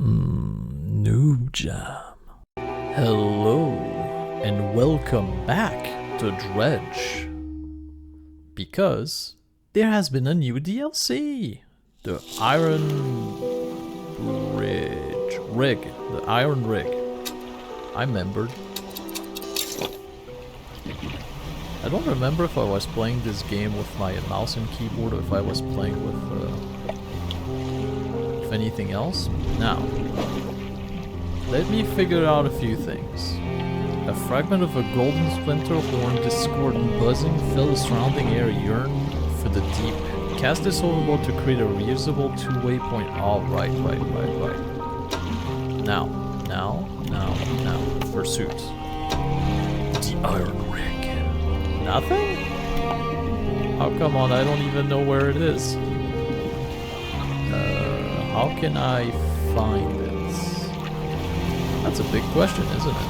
Noob Jam. Hello, and welcome back to Dredge. Because there has been a new DLC. The Iron Rig. The Iron Rig. I remembered. I don't remember if I was playing this game with my mouse and keyboard or if I was playing with anything else. Now, let me figure out a few things. A fragment of a golden splinter horn discordant buzzing fill the surrounding air yearn for the deep. Cast this overboard to create a reusable two-way point. Oh, right. Now. Pursuit. The Iron Rig. Nothing? Oh, come on, I don't even know where it is. How can I find it? That's a big question, isn't it?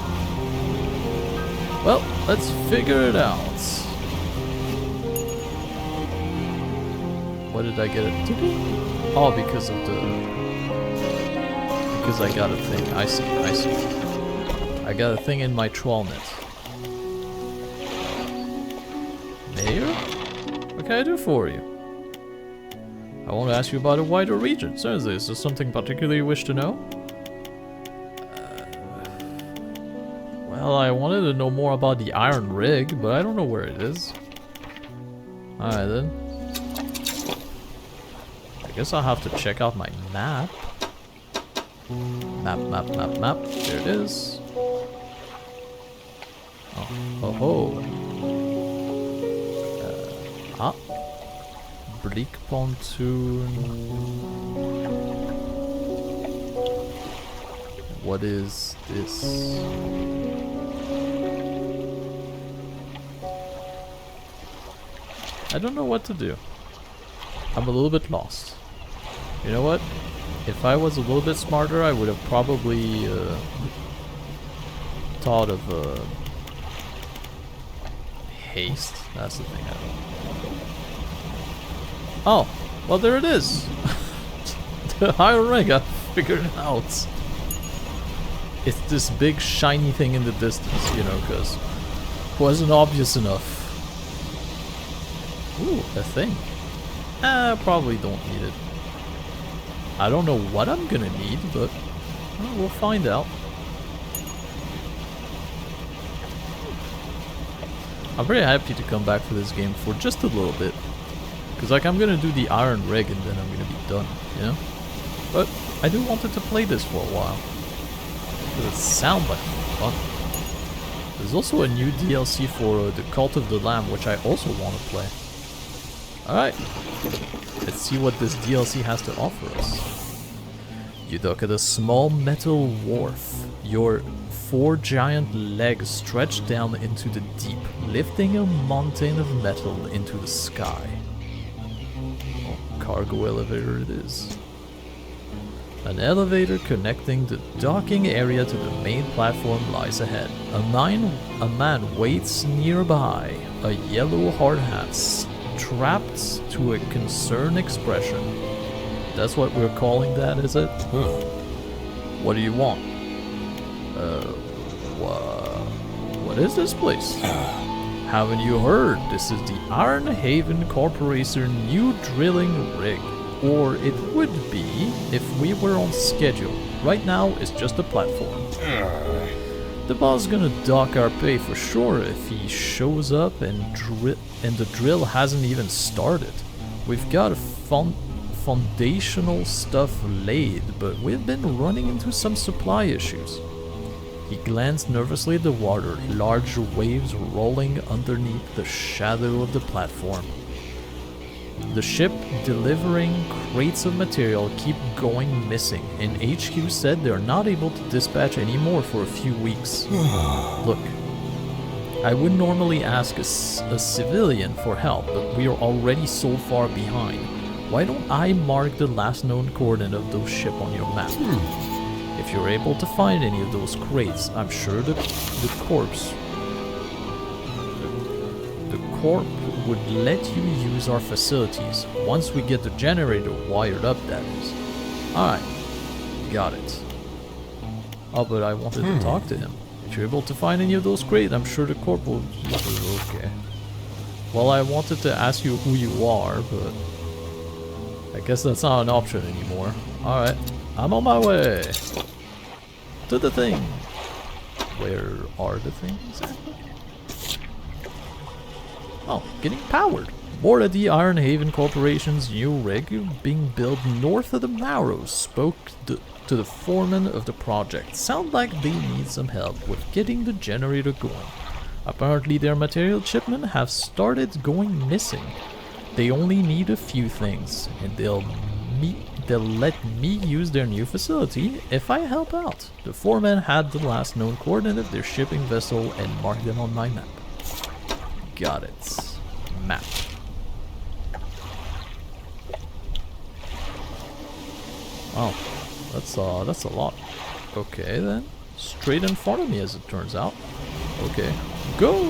Well, let's figure it out. What did I get it to be? Oh, because of the... Because I got a thing. I see. I got a thing in my troll net. Mayor? What can I do for you? I want to ask you about a wider region. Seriously, is there something particular you wish to know? Well, I wanted to know more about the Iron Rig, but I don't know where it is. Alright then. I guess I'll have to check out my map. Map. There it is. Oh. Bleak pontoon. What is this? I don't know what to do. I'm a little bit lost. You know what? If I was a little bit smarter, I would have probably thought of haste. That's the thing I don't. Oh, well there it is. The Iron Rig, I figured it out. It's this big shiny thing in the distance, you know, because it wasn't obvious enough. Ooh, a thing. Probably don't need it. I don't know what I'm gonna need, but well, we'll find out. I'm very happy to come back for this game for just a little bit. Because like I'm gonna do the Iron Rig and then I'm gonna be done, you know? But I do wanted to play this for a while. Because it sounds like fun. There's also a new DLC for the Cult of the Lamb, which I also want to play. Alright, let's see what this DLC has to offer us. You dock at a small metal wharf. Your 4 giant legs stretch down into the deep, lifting a mountain of metal into the sky. Oh, cargo elevator it is. An elevator connecting the docking area to the main platform lies ahead. A man waits nearby, a yellow hard hat strapped to a concerned expression. That's what we're calling that, is it? What do you want? What is this place? Haven't you heard? This is the Iron Haven Corporation new drilling rig. Or it would be if we were on schedule. Right now, it's just a platform. The boss is gonna dock our pay for sure if he shows up and the drill hasn't even started. We've got foundational stuff laid, but we've been running into some supply issues. He glanced nervously at the water, large waves rolling underneath the shadow of the platform. The ship delivering crates of material keep going missing, and HQ said they're not able to dispatch any more for a few weeks. Look, I would normally ask a civilian for help, but we are already so far behind. Why don't I mark the last known coordinate of those ship on your map? If you're able to find any of those crates, I'm sure the corp would let you use our facilities once we get the generator wired up, that is. Alright, Got it. Oh, but I wanted to talk to him. If you're able to find any of those, great. I'm sure the corp will... Okay. Well, I wanted to ask you who you are, but... I guess that's not an option anymore. Alright. I'm on my way. To the thing. Where are the things? Oh, getting powered. More of the Iron Haven Corporation's new rig being built north of the Marrows spoke to the foreman of the project. Sound like they need some help with getting the generator going. Apparently their material shipment have started going missing. They only need a few things, and they'll let me use their new facility if I help out. The foreman had the last known coordinate of their shipping vessel and marked them on my map. Got it. Map. Oh, that's a lot. Okay then. Straight in front of me as it turns out. Okay. Go!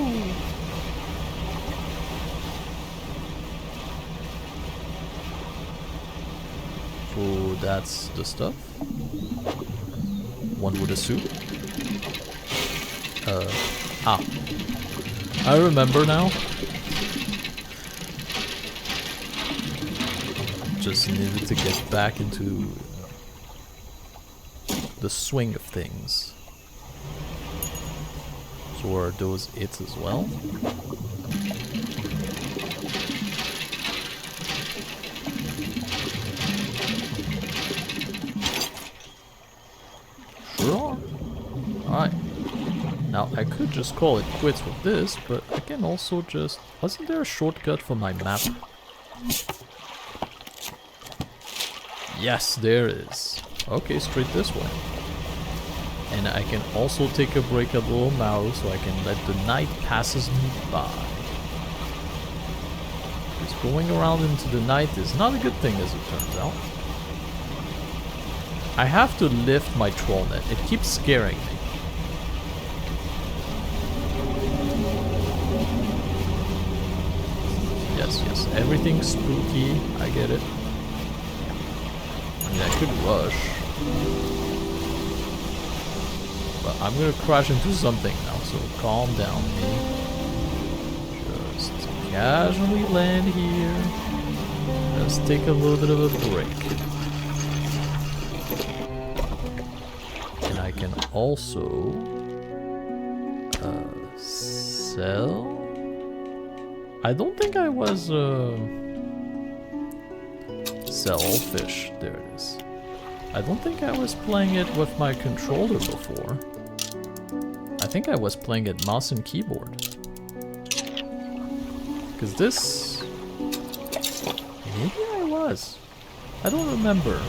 So that's the stuff. One would assume. I remember now. Just needed to get back into the swing of things. So are those it as well? Sure are. Alright. Now I could just call it quits with this, but I can also just... Wasn't there a shortcut for my map? Yes, there is. Okay, straight this way. And I can also take a break at Little Marrows so I can let the night passes me by. Because going around into the night is not a good thing as it turns out. I have to lift my troll net. It keeps scaring me. Yes, everything's spooky. I get it. I mean, I could rush. But I'm gonna crash into something now, so calm down, me. Just casually land here. Let's take a little bit of a break. And I can also sell. I don't think I was sell all fish. There it is. I don't think I was playing it with my controller before. I think I was playing it mouse and keyboard. Because this... Maybe I was. I don't remember.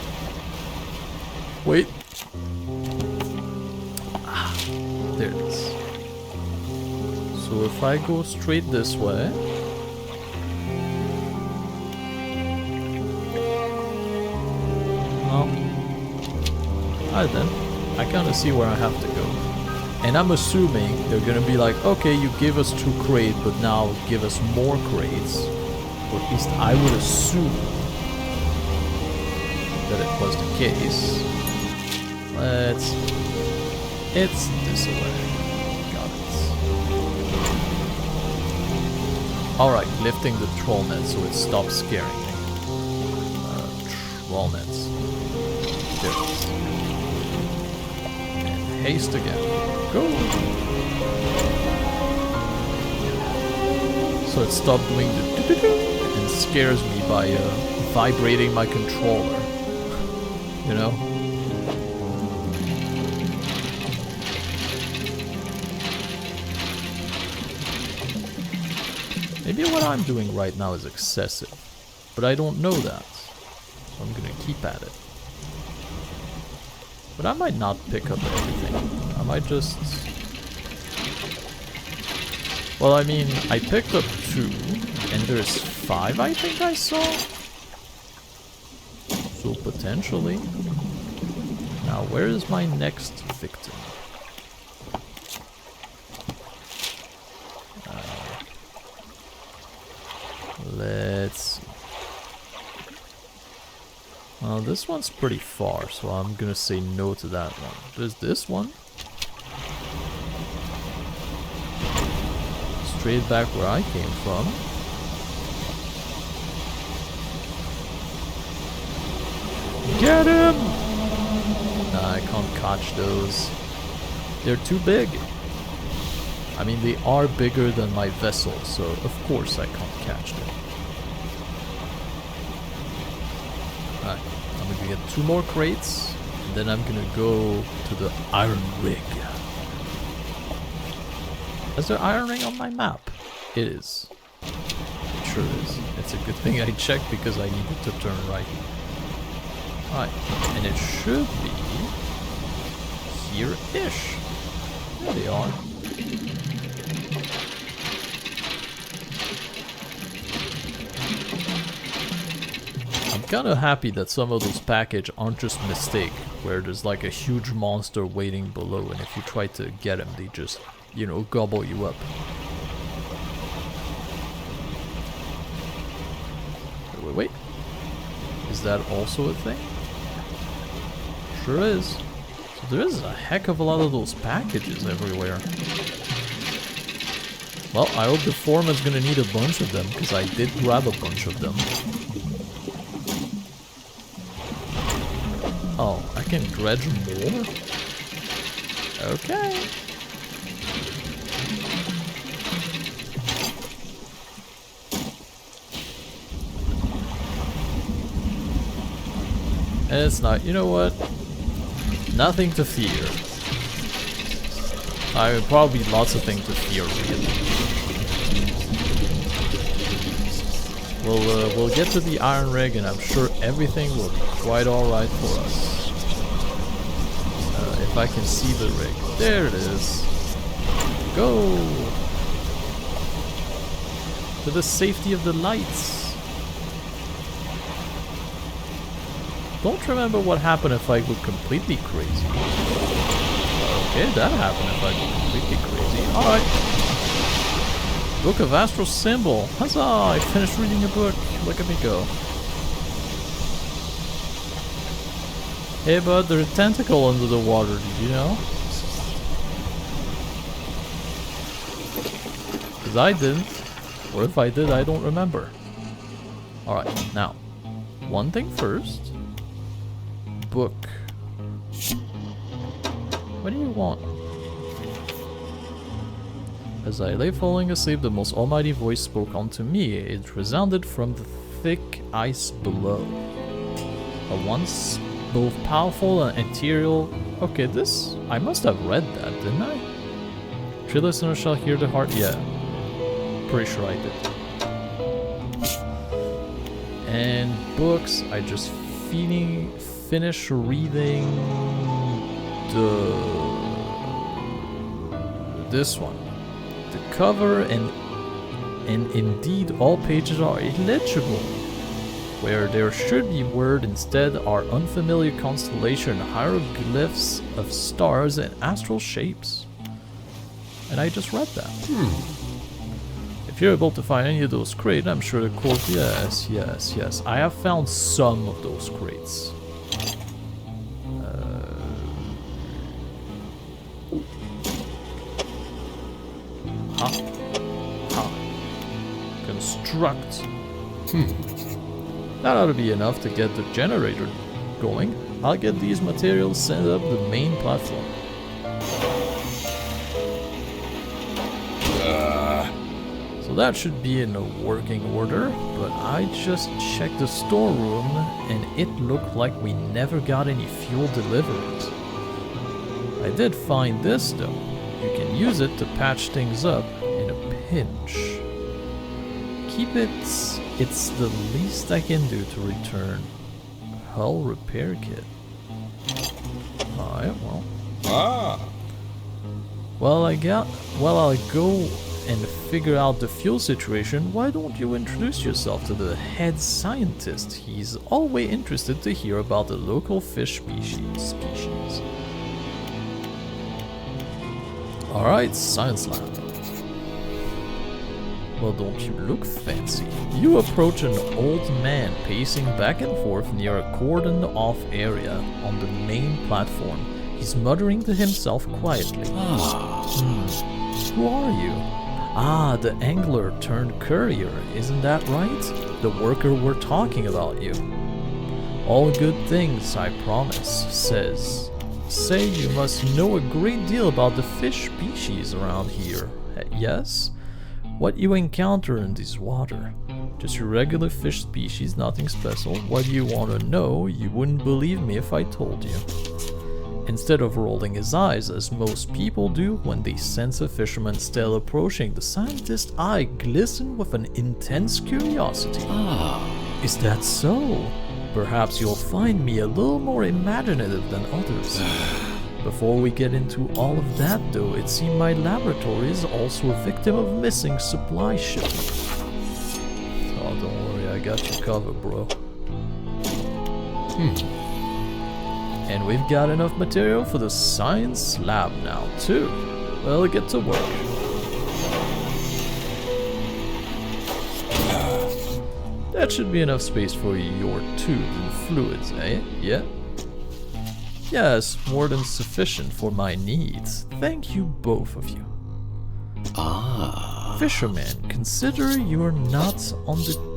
Wait. Ah, there it is. So if I go straight this way... Alright then, I kind of see where I have to go. And I'm assuming they're gonna be like, okay, you gave us 2 crates, but now give us more crates. Or at least I would assume that it was the case. It's this way. Got it. Alright, lifting the troll net so it stops scaring me. Troll nets. There it is. Haste again. Go! So it stopped doing the doo-doo-doo and scares me by vibrating my controller. You know? Maybe what I'm doing right now is excessive, but I don't know that. So I'm gonna keep at it. But I might not pick up everything. I might just... Well, I mean, I picked up 2, and there's 5 I think I saw. So potentially. Now, where is my next victim? Let's see. Well, This one's pretty far, so I'm gonna say no to that one. There's this one. Straight back where I came from. Get him! Nah, I can't catch those. They're too big. I mean, they are bigger than my vessel, so of course I can't catch them. Alright, I'm gonna get 2 more crates, and then I'm gonna go to the iron rig. Is there iron ring on my map? It is. It sure is. It's a good thing I checked because I needed to turn right. Alright, and it should be here-ish. There they are. I'm kinda happy that some of those packages aren't just mistake, where there's like a huge monster waiting below, and if you try to get them, they just, you know, gobble you up. Wait. Is that also a thing? Sure is. So there is a heck of a lot of those packages everywhere. Well, I hope the foreman's gonna need a bunch of them, because I did grab a bunch of them. Oh, I can dredge more? Okay. And it's not, you know what? Nothing to fear. I mean, probably lots of things to fear, really. We'll get to the iron rig, and I'm sure everything will be quite alright for us. If I can see the rig. There it is. Go! To the safety of the lights. Don't remember what happened if I go completely crazy. Okay, that happened if I go completely crazy. Alright. Book of Astral Symbol. Huzzah! I finished reading a book. Look at me go. Hey bud, there's a tentacle under the water, did you know? Because I didn't. Or if I did, I don't remember. Alright, now. One thing first. Book. What do you want? As I lay falling asleep, the most almighty voice spoke unto me. It resounded from the thick ice below. A once both powerful and ethereal... Okay, this... I must have read that, didn't I? True listener shall hear the heart... Yeah. Pretty sure I did. And books, I just finish reading this one. The cover and indeed all pages are illegible. Where there should be word instead are unfamiliar constellation hieroglyphs of stars and astral shapes. And I just read that. If you're able to find any of those crates, I'm sure the quote, yes. I have found some of those crates. Construct. That ought to be enough to get the generator going. I'll get these materials sent up the main platform. So that should be in a working order, but I just checked the storeroom and it looked like we never got any fuel deliveries. I did find this though. You can use it to patch things up in a pinch. Keep it. It's the least I can do to return hull repair kit. Alright, well. Well, I'll go and figure out the fuel situation. Why don't you introduce yourself to the head scientist? He's always interested to hear about the local fish species. Alright, science lab. Well, don't you look fancy? You approach an old man pacing back and forth near a cordoned-off area on the main platform. He's muttering to himself quietly. Who are you? Ah, the angler turned courier, isn't that right? The worker we're talking about you. All good things, I promise, says. Say you must know a great deal about the fish species around here. Yes? What you encounter in this water? Just your regular fish species, nothing special. What do you want to know? You wouldn't believe me if I told you. Instead of rolling his eyes, as most people do when they sense a fisherman's tail approaching, the scientist's eye glistened with an intense curiosity. Is that so? Perhaps you'll find me a little more imaginative than others. Before we get into all of that though, it seems my laboratory is also a victim of missing supply shipment. Oh, don't worry, I got you covered, bro. And we've got enough material for the science lab now, too. Well, get to work. That should be enough space for your tube and fluids, eh? Yeah? Yes, more than sufficient for my needs. Thank you, both of you. Fisherman, consider you're not on the...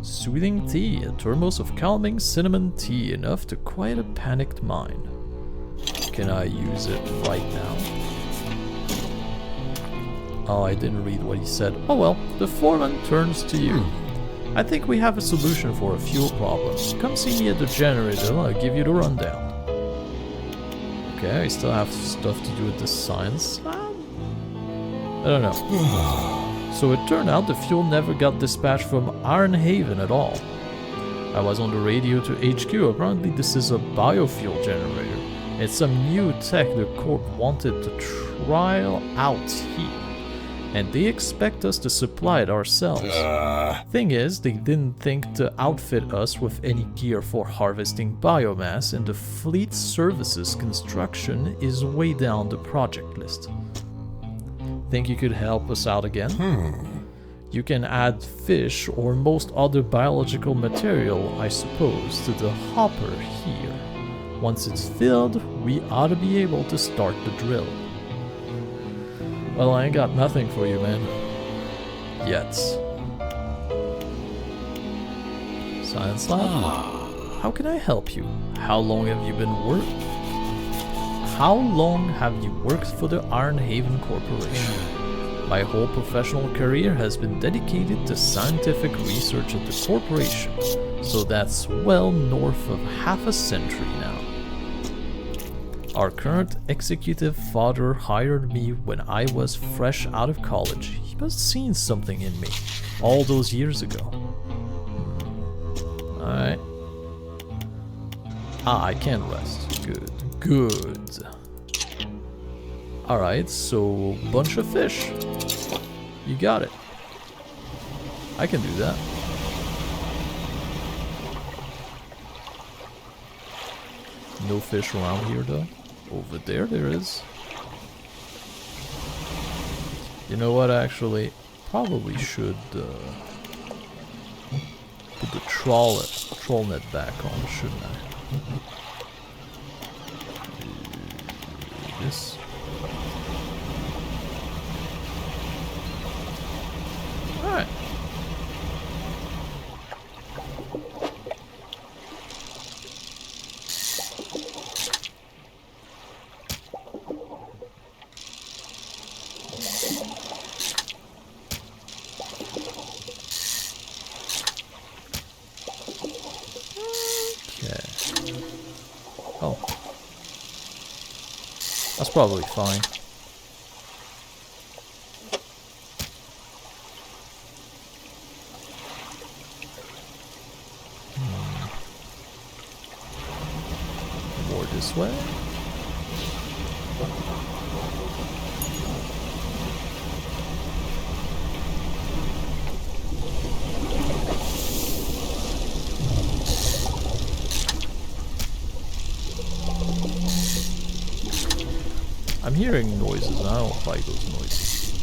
Soothing tea, a thermos of calming cinnamon tea, enough to quiet a panicked mind. Can I use it right now? Oh, I didn't read what he said. Oh well, the foreman turns to you. I think we have a solution for a fuel problem. Come see me at the generator, I'll give you the rundown. Okay, I still have stuff to do with the science. I don't know. So it turned out the fuel never got dispatched from Iron Haven at all. I was on the radio to HQ, apparently this is a biofuel generator. It's some new tech the Corp wanted to trial out here. And they expect us to supply it ourselves. Thing is, they didn't think to outfit us with any gear for harvesting biomass, and the fleet services construction is way down the project list. Think you could help us out again? You can add fish or most other biological material, I suppose, to the hopper here. Once it's filled, we ought to be able to start the drill. Well, I ain't got nothing for you, man. Yet. Science lab? How can I help you? How long have you been How long have you worked for the Iron Haven Corporation? My whole professional career has been dedicated to scientific research at the corporation, so that's well north of half a century now. Our current executive father hired me when I was fresh out of college. He must have seen something in me all those years ago. Alright. I can rest. Good. Alright, so bunch of fish. You got it. I can do that. No fish around here though. Over there is. You know what, actually, probably should put the troll net back on, shouldn't I? This. Alright. Oh. That's probably fine. More this way. I'm hearing noises and I don't like those noises.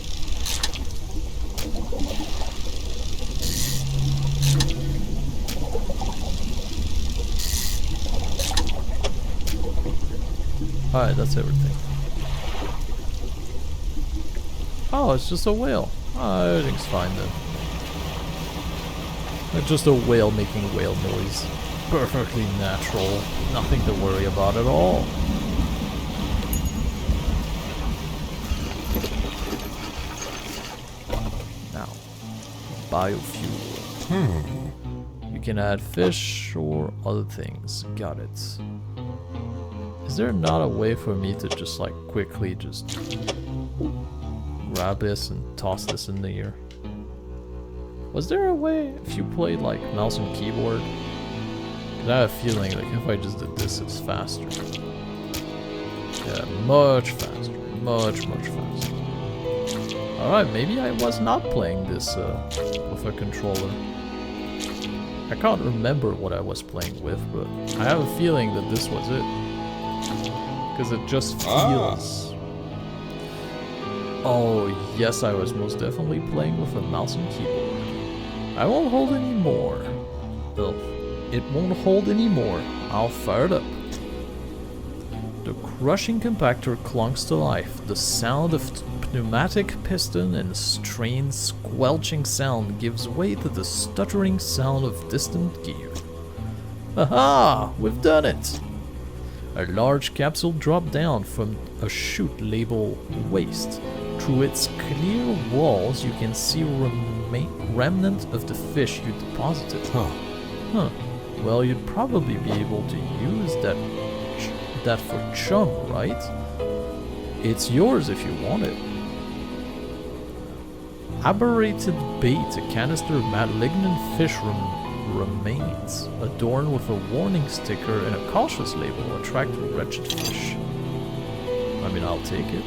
Alright, that's everything. Oh, it's just a whale. Oh, everything's fine then. It's just a whale making whale noise. Perfectly natural. Nothing to worry about at all. Now, biofuel. You can add fish or other things. Got it. Is there not a way for me to just like quickly just grab this and toss this in the air? Was there a way if you played like mouse and keyboard? 'Cause I have a feeling like if I just did this, it's faster. Yeah, much faster. Much faster. Alright, maybe I was not playing this with a controller. I can't remember what I was playing with, but I have a feeling that this was it. Because it just feels... Oh, yes, I was most definitely playing with a mouse and keyboard. I won't hold any more. Well, it won't hold any more. I'll fire it up. The crushing compactor clunks to life. The sound of pneumatic piston and strained squelching sound gives way to the stuttering sound of distant gear. Aha! We've done it! A large capsule dropped down from a chute labeled Waste. Through its clear walls you can see remnant of the fish you deposited. Huh. Well, you'd probably be able to use that for chum, right? It's yours if you want it. Aberrated bait, a canister of malignant fish remains, adorned with a warning sticker and a cautious label, attract wretched fish. I mean, I'll take it.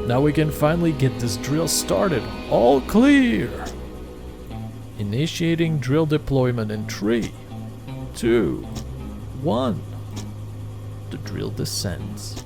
Now we can finally get this drill started. All clear! Initiating drill deployment in 3, 2, 1. The drill descends.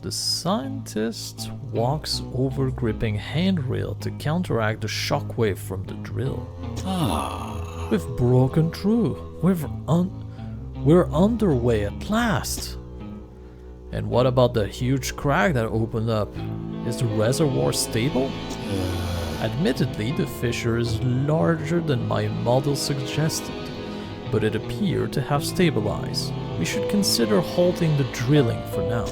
The scientist walks over gripping handrail to counteract the shockwave from the drill. We've broken through. We're underway at last. And what about the huge crack that opened up? Is the reservoir stable? Admittedly, the fissure is larger than my model suggested, but it appeared to have stabilized. We should consider halting the drilling for now.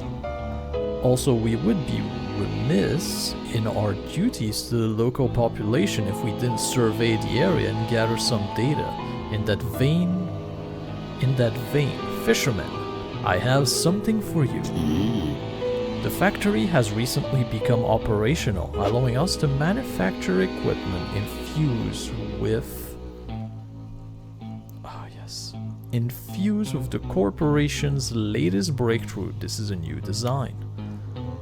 Also, we would be remiss in our duties to the local population if we didn't survey the area and gather some data. In that vein, fishermen, I have something for you. The factory has recently become operational, allowing us to manufacture equipment infused with the corporation's latest breakthrough. This is a new design.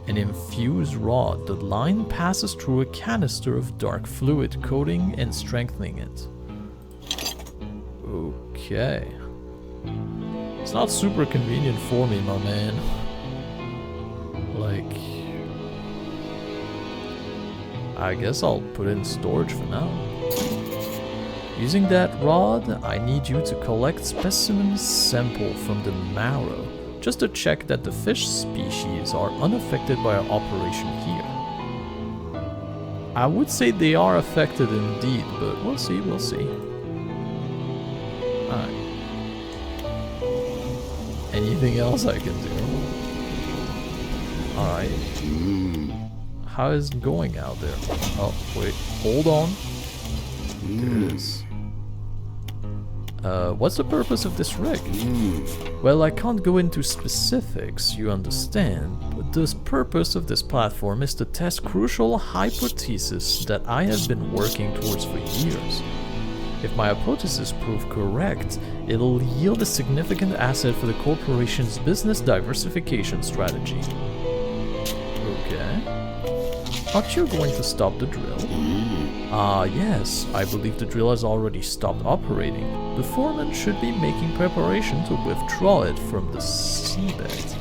An infused rod, the line passes through a canister of dark fluid, coating and strengthening it. Okay. It's not super convenient for me, my man. Like... I guess I'll put it in storage for now. Using that rod, I need you to collect specimen sample from the Marrow, just to check that the fish species are unaffected by our operation here. I would say they are affected indeed, but we'll see. Alright. Anything else I can do? Alright. How is it going out there? Oh, wait. Hold on. There it is. What's the purpose of this rig? Well, I can't go into specifics, you understand, but the purpose of this platform is to test crucial hypotheses that I have been working towards for years. If my hypothesis prove correct, it'll yield a significant asset for the corporation's business diversification strategy. Okay. Aren't you going to stop the drill? Ah, yes. I believe the drill has already stopped operating. The foreman should be making preparation to withdraw it from the seabed.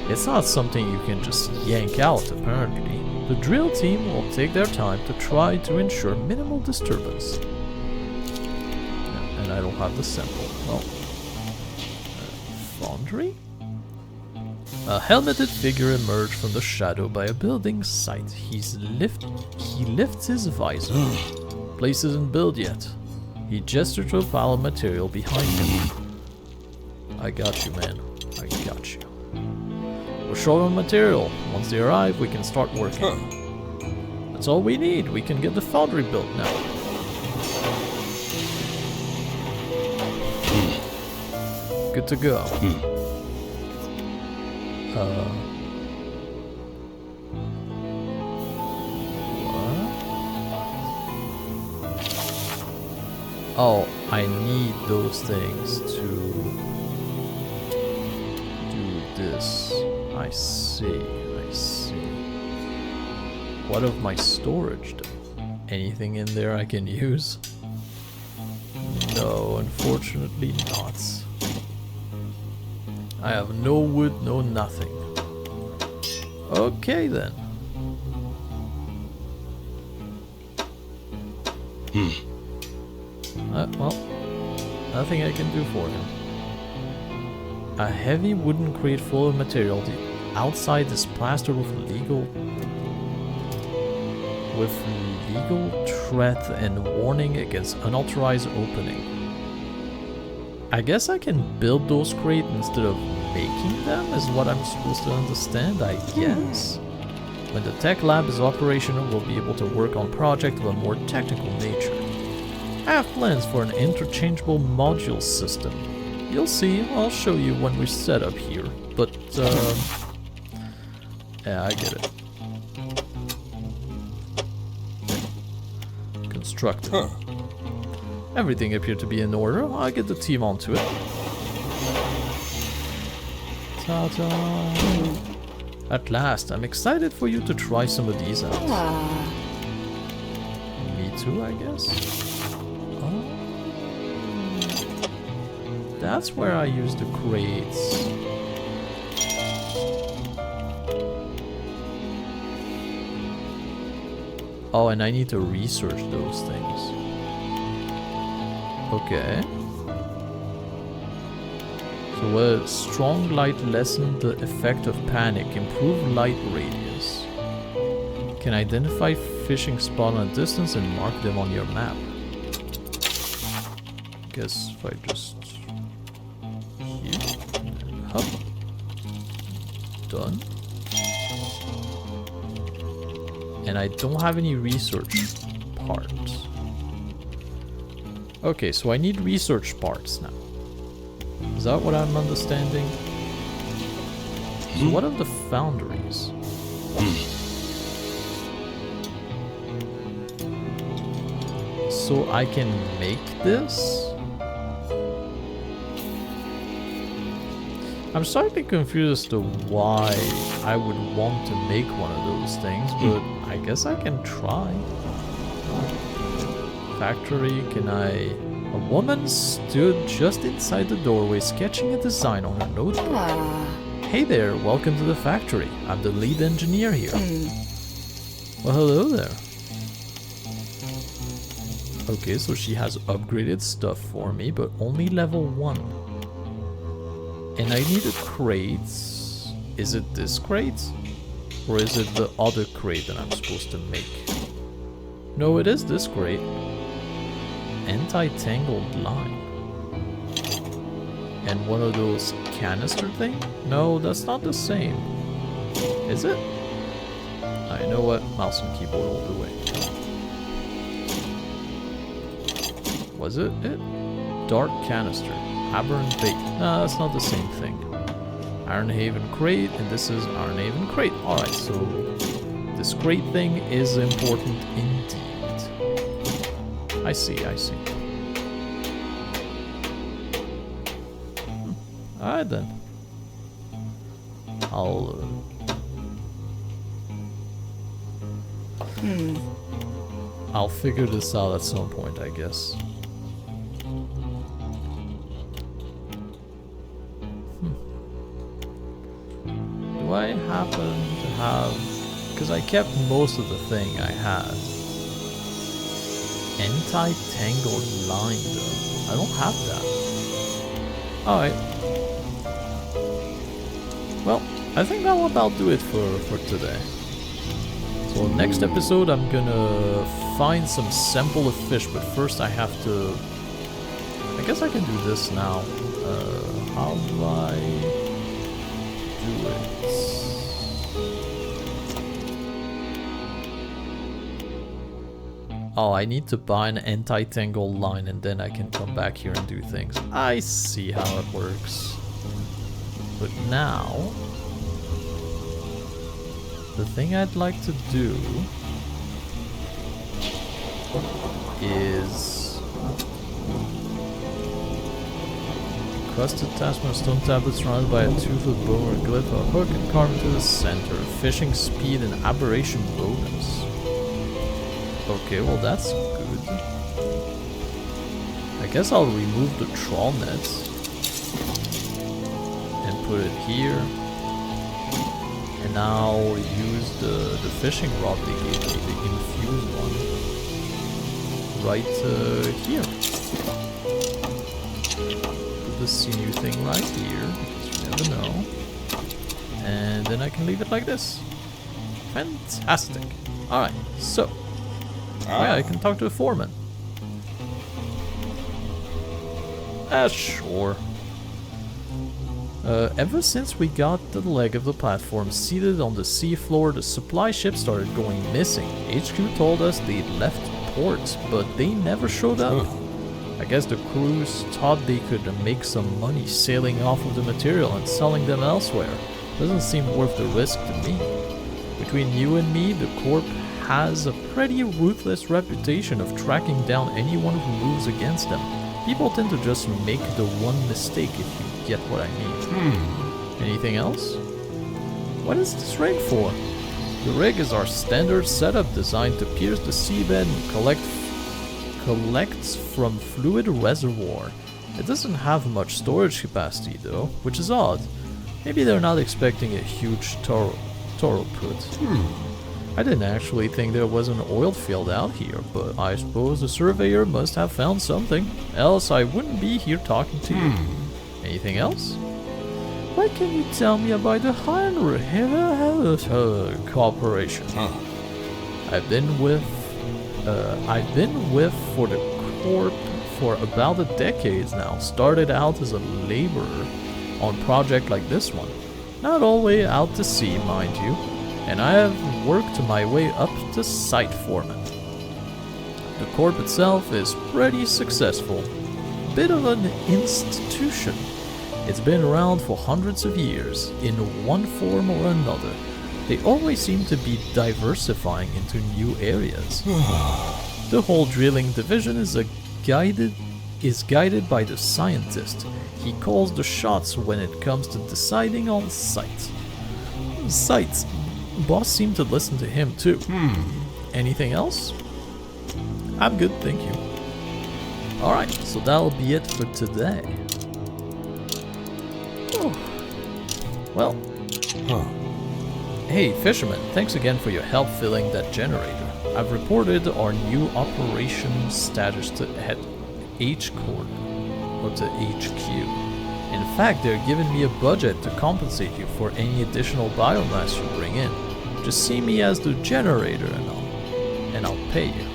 It's not something you can just yank out, apparently. The drill team will take their time to try to ensure minimal disturbance. And I don't have the sample. Well, foundry? A helmeted figure emerged from the shadow by a building site. He lifts his visor. Place isn't built yet. He gestured to a pile of material behind him. I got you, man. I got you. We're short on material. Once they arrive, we can start working. That's all we need. We can get the foundry built now. Good to go. What? Oh, I need those things to do this. I see, I see. What of my storage though? Anything in there I can use? No, unfortunately not. I have no wood, no nothing. Okay then. Well, nothing I can do for him. A heavy wooden crate full of material. The outside is plastered with legal threat and warning against unauthorized opening. I guess I can build those crates instead of making them, is what I'm supposed to understand, I guess. When the tech lab is operational, we'll be able to work on projects of a more technical nature. I have plans for an interchangeable module system. You'll see, I'll show you when we're set up here, but yeah, I get it. Constructed. Huh. Everything appeared to be in order. I'll get the team onto it. Ta-da! At last, I'm excited for you to try some of these out. Me too, I guess. Oh. That's where I use the crates. Oh, and I need to research those things. Okay. So a strong light lessen the effect of panic, improve light radius. Can identify fishing spot on a distance and mark them on your map. Guess if I just here and hop. Done. And I don't have any research parts. Okay, so I need research parts now. Is that what I'm understanding? So what are the foundries? So I can make this? I'm slightly confused as to why I would want to make one of those things, but I guess I can try. Factory, can I... A woman stood just inside the doorway sketching a design on her notebook. Hey there, welcome to the factory. I'm the lead engineer here. Well, hello there. Okay, so she has upgraded stuff for me, but only level 1. And I need a crate. Is it this crate? Or is it the other crate that I'm supposed to make? No, it is this crate. Anti-tangled line. And one of those canister thing? No, that's not the same. Is it? I know what. Mouse and keyboard all the way. Was it? Dark canister. Aberrant bait. No, that's not the same thing. Ironhaven crate, and this is Ironhaven crate. Alright, so this crate thing is important indeed. I see, I see. Alright then. I'll I'll figure this out at some point, I guess. Do I happen to have... Because I kept most of the thing I had. Anti-tangled line though. I don't have that. Alright. Well, I think that will about do it for today. So next episode I'm gonna find some sample of fish, but first I have to... I guess I can do this now. How do I do it? Oh, I need to buy an anti-tangle line and then I can come back here and do things. I see how it works. But now... the thing I'd like to do is crusted Tasman stone tablets surrounded by a toothed bone or glyph, a hook and carved into the center, fishing speed and aberration bonus. Okay, well that's good. I guess I'll remove the trawl nets and put it here. And now use the fishing rod they gave me, the infused one, right here. Put the sinew thing right here, because you never know. And then I can leave it like this. Fantastic. Alright, so. Yeah, I can talk to the foreman. Sure. Ever since we got the leg of the platform seated on the seafloor, the supply ship started going missing. HQ told us they'd left port, but they never showed up. I guess the crews thought they could make some money sailing off of the material and selling them elsewhere. Doesn't seem worth the risk to me. Between you and me, the Corp has a pretty ruthless reputation of tracking down anyone who moves against them. People tend to just make the one mistake, if you get what I mean. Anything else? What is this rig for? The rig is our standard setup designed to pierce the seabed and collects from fluid reservoir. It doesn't have much storage capacity though, which is odd. Maybe they're not expecting a huge throughput. I didn't actually think there was an oil field out here, but I suppose the surveyor must have found something, else I wouldn't be here talking to you. Anything else? What can you tell me about the Corporation? I've been with for the Corp for about a decade now. Started out as a laborer on a project like this one. Not all the way out to sea, mind you. And I have worked my way up to site foreman. The Corp itself is pretty successful. Bit of an institution. It's been around for hundreds of years, in one form or another. They always seem to be diversifying into new areas. The whole drilling division is guided by the scientist. He calls the shots when it comes to deciding on sites. Boss seemed to listen to him too. Anything else? I'm good, thank you. Alright, so that'll be it for today. Oh. Well. Hey, fisherman, thanks again for your help filling that generator. I've reported our new operation status to head HQ. In fact, they're giving me a budget to compensate you for any additional biomass you bring in. Just see me as the generator and I'll pay you.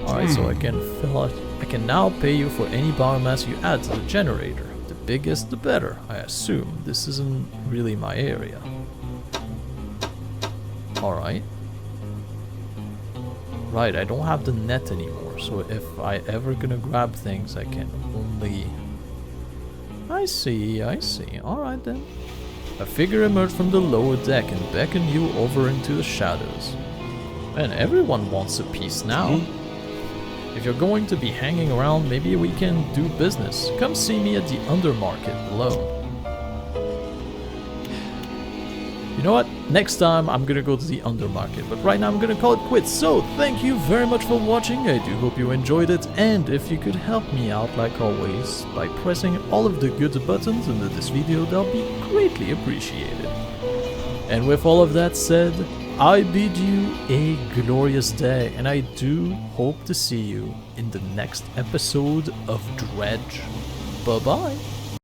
Alright, so I can now pay you for any biomass you add to the generator. The biggest the better, I assume. This isn't really my area. Alright. Right, I don't have the net anymore, so if I ever gonna grab things, I can only... I see. Alright then. A figure emerged from the lower deck and beckoned you over into the shadows. And everyone wants a piece now. If you're going to be hanging around, maybe we can do business. Come see me at the undermarket below. You know what? Next time I'm gonna go to the undermarket, but right now I'm gonna call it quits. So thank you very much for watching. I do hope you enjoyed it, and if you could help me out like always by pressing all of the good buttons under this video, that'll be greatly appreciated. And with all of that said, I bid you a glorious day, and I do hope to see you in the next episode of Dredge. Bye bye.